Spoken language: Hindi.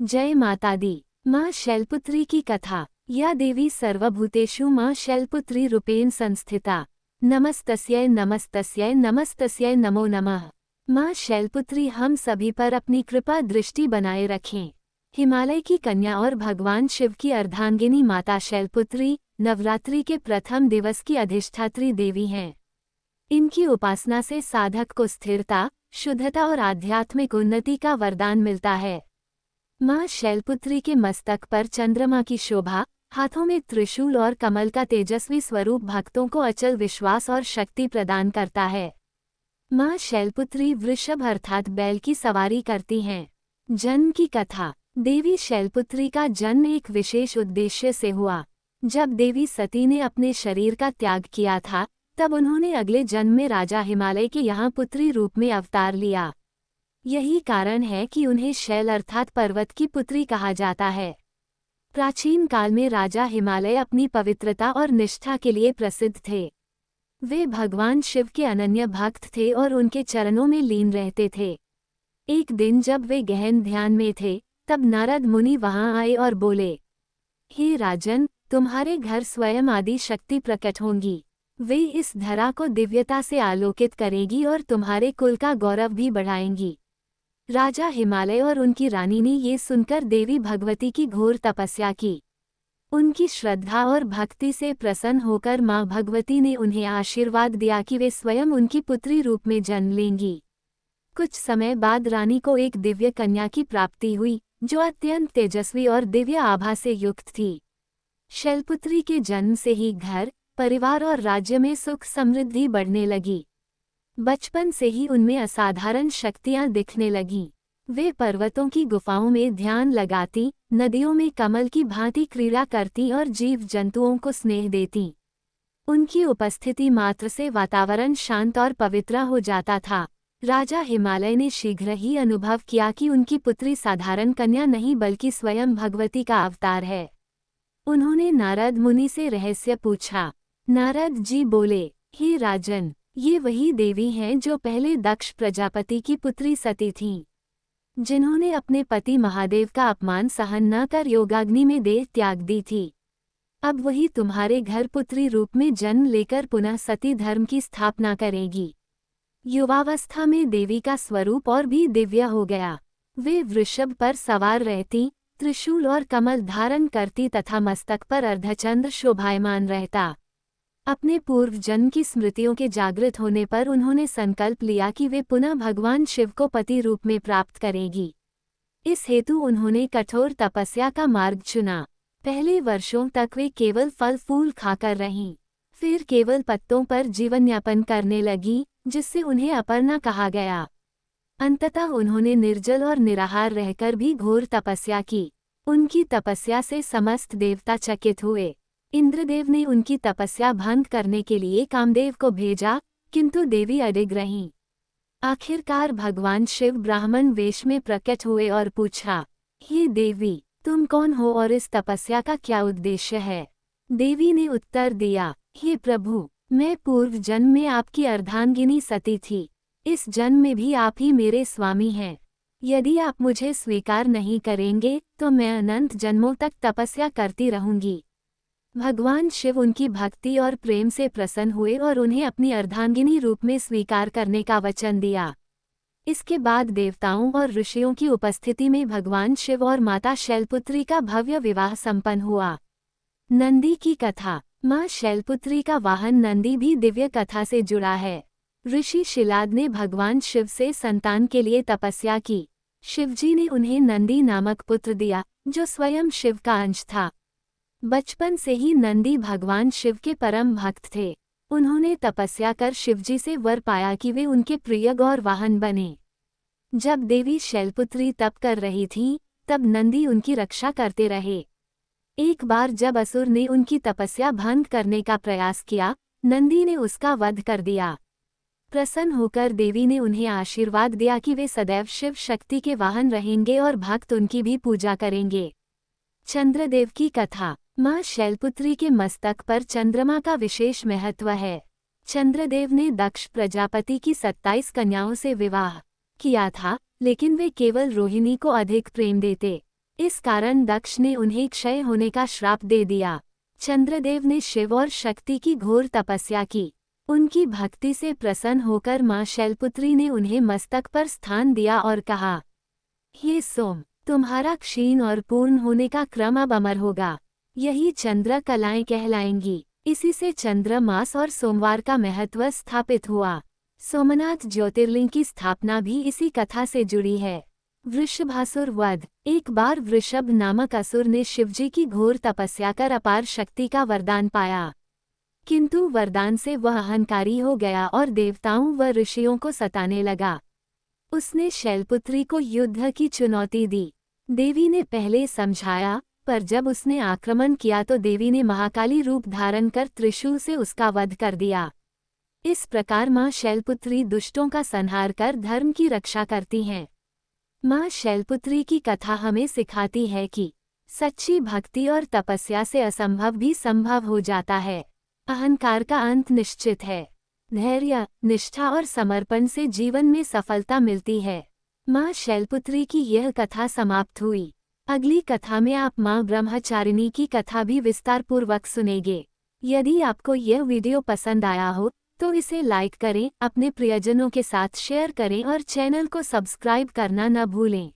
जय माता दी। माँ शैलपुत्री की कथा। या देवी सर्वभूतेषु माँ शैलपुत्री रूपेण संस्थिता। नमस्तस्यै नमस्तस्यै नमस्तस्यै नमो नमः। माँ शैलपुत्री हम सभी पर अपनी कृपा दृष्टि बनाए रखें। हिमालय की कन्या और भगवान शिव की अर्धांगिनी माता शैलपुत्री नवरात्रि के प्रथम दिवस की अधिष्ठात्री देवी हैं। इनकी उपासना से साधक को स्थिरता, शुद्धता और आध्यात्मिक उन्नति का वरदान मिलता है। माँ शैलपुत्री के मस्तक पर चंद्रमा की शोभा, हाथों में त्रिशूल और कमल का तेजस्वी स्वरूप भक्तों को अचल विश्वास और शक्ति प्रदान करता है। माँ शैलपुत्री वृषभ अर्थात बैल की सवारी करती हैं। जन्म की कथा। देवी शैलपुत्री का जन्म एक विशेष उद्देश्य से हुआ। जब देवी सती ने अपने शरीर का त्याग किया था, तब उन्होंने अगले जन्म में राजा हिमालय के यहाँ पुत्री रूप में अवतार लिया। यही कारण है कि उन्हें शैल अर्थात पर्वत की पुत्री कहा जाता है। प्राचीन काल में राजा हिमालय अपनी पवित्रता और निष्ठा के लिए प्रसिद्ध थे। वे भगवान शिव के अनन्य भक्त थे और उनके चरणों में लीन रहते थे। एक दिन जब वे गहन ध्यान में थे, तब नारद मुनि वहां आए और बोले, हे राजन, तुम्हारे घर स्वयं आदि शक्ति प्रकट होंगी। वे इस धरा को दिव्यता से आलोकित करेगी और तुम्हारे कुल का गौरव भी बढ़ाएंगी। राजा हिमालय और उनकी रानी ने ये सुनकर देवी भगवती की घोर तपस्या की। उनकी श्रद्धा और भक्ति से प्रसन्न होकर मां भगवती ने उन्हें आशीर्वाद दिया कि वे स्वयं उनकी पुत्री रूप में जन्म लेंगी। कुछ समय बाद रानी को एक दिव्य कन्या की प्राप्ति हुई, जो अत्यंत तेजस्वी और दिव्य आभा से युक्त थी। शैलपुत्री के जन्म से ही घर, परिवार और राज्य में सुख समृद्धि बढ़ने लगी। बचपन से ही उनमें असाधारण शक्तियां दिखने लगीं। वे पर्वतों की गुफाओं में ध्यान लगाती, नदियों में कमल की भांति क्रीड़ा करती और जीव जंतुओं को स्नेह देती। उनकी उपस्थिति मात्र से वातावरण शांत और पवित्र हो जाता था। राजा हिमालय ने शीघ्र ही अनुभव किया कि उनकी पुत्री साधारण कन्या नहीं बल्कि स्वयं भगवती का अवतार है। उन्होंने नारद मुनि से रहस्य पूछा। नारद जी बोले, हे राजन, ये वही देवी हैं जो पहले दक्ष प्रजापति की पुत्री सती थीं, जिन्होंने अपने पति महादेव का अपमान सहन न कर योगाग्नि में देह त्याग दी थी। अब वही तुम्हारे घर पुत्री रूप में जन्म लेकर पुनः सती धर्म की स्थापना करेगी। युवावस्था में देवी का स्वरूप और भी दिव्य हो गया। वे वृषभ पर सवार रहती, त्रिशूल और कमल धारण करती तथा मस्तक पर अर्धचंद्र शोभायमान रहता। अपने पूर्व जन्म की स्मृतियों के जागृत होने पर उन्होंने संकल्प लिया कि वे पुनः भगवान शिव को पति रूप में प्राप्त करेगी। इस हेतु उन्होंने कठोर तपस्या का मार्ग चुना। पहले वर्षों तक वे केवल फल फूल खाकर रहीं, फिर केवल पत्तों पर जीवन यापन करने लगी, जिससे उन्हें अपर्णा कहा गया। अंततः उन्होंने निर्जल और निराहार रहकर भी घोर तपस्या की। उनकी तपस्या से समस्त देवता चकित हुए। इंद्रदेव ने उनकी तपस्या भंग करने के लिए कामदेव को भेजा, किंतु देवी अडिग रहीं। आखिरकार भगवान शिव ब्राह्मण वेश में प्रकट हुए और पूछा, हे देवी, तुम कौन हो और इस तपस्या का क्या उद्देश्य है? देवी ने उत्तर दिया, हे प्रभु, मैं पूर्व जन्म में आपकी अर्धांगिनी सती थी। इस जन्म में भी आप ही मेरे स्वामी हैं। यदि आप मुझे स्वीकार नहीं करेंगे तो मैं अनंत जन्मों तक तपस्या करती रहूंगी। भगवान शिव उनकी भक्ति और प्रेम से प्रसन्न हुए और उन्हें अपनी अर्धांगिनी रूप में स्वीकार करने का वचन दिया। इसके बाद देवताओं और ऋषियों की उपस्थिति में भगवान शिव और माता शैलपुत्री का भव्य विवाह संपन्न हुआ। नंदी की कथा। माँ शैलपुत्री का वाहन नंदी भी दिव्य कथा से जुड़ा है। ऋषि शिलाद ने भगवान शिव से संतान के लिए तपस्या की। शिवजी ने उन्हें नंदी नामक पुत्र दिया, जो स्वयं शिव का अंश था। बचपन से ही नंदी भगवान शिव के परम भक्त थे। उन्होंने तपस्या कर शिवजी से वर पाया कि वे उनके प्रिय गौर वाहन बने। जब देवी शैलपुत्री तप कर रही थीं, तब नंदी उनकी रक्षा करते रहे। एक बार जब असुर ने उनकी तपस्या भंग करने का प्रयास किया, नंदी ने उसका वध कर दिया। प्रसन्न होकर देवी ने उन्हें आशीर्वाद दिया कि वे सदैव शिव शक्ति के वाहन रहेंगे और भक्त उनकी भी पूजा करेंगे। चंद्रदेव की कथा। माँ शैलपुत्री के मस्तक पर चंद्रमा का विशेष महत्व है। चंद्रदेव ने दक्ष प्रजापति की 27 कन्याओं से विवाह किया था, लेकिन वे केवल रोहिणी को अधिक प्रेम देते। इस कारण दक्ष ने उन्हें क्षय होने का श्राप दे दिया। चंद्रदेव ने शिव और शक्ति की घोर तपस्या की। उनकी भक्ति से प्रसन्न होकर मां शैलपुत्री ने उन्हें मस्तक पर स्थान दिया और कहा, हे सोम, तुम्हारा क्षीण और पूर्ण होने का क्रम अब अमर होगा। यही चंद्र कलाएं कहलाएंगी। इसी से चंद्र मास और सोमवार का महत्व स्थापित हुआ। सोमनाथ ज्योतिर्लिंग की स्थापना भी इसी कथा से जुड़ी है। वृषभासुर वध। एक बार वृषभ नामक असुर ने शिवजी की घोर तपस्या कर अपार शक्ति का वरदान पाया, किंतु वरदान से वह अहंकारी हो गया और देवताओं व ऋषियों को सताने लगा। उसने शैलपुत्री को युद्ध की चुनौती दी। देवी ने पहले समझाया, पर जब उसने आक्रमण किया तो देवी ने महाकाली रूप धारण कर त्रिशूल से उसका वध कर दिया। इस प्रकार मां शैलपुत्री दुष्टों का संहार कर धर्म की रक्षा करती हैं। मां शैलपुत्री की कथा हमें सिखाती है कि सच्ची भक्ति और तपस्या से असंभव भी संभव हो जाता है। अहंकार का अंत निश्चित है। धैर्य, निष्ठा और समर्पण से जीवन में सफलता मिलती है। मां शैलपुत्री की यह कथा समाप्त हुई। अगली कथा में आप मां ब्रह्मचारिणी की कथा भी विस्तारपूर्वक सुनेंगे। यदि आपको यह वीडियो पसंद आया हो तो इसे लाइक करें, अपने प्रियजनों के साथ शेयर करें और चैनल को सब्सक्राइब करना न भूलें।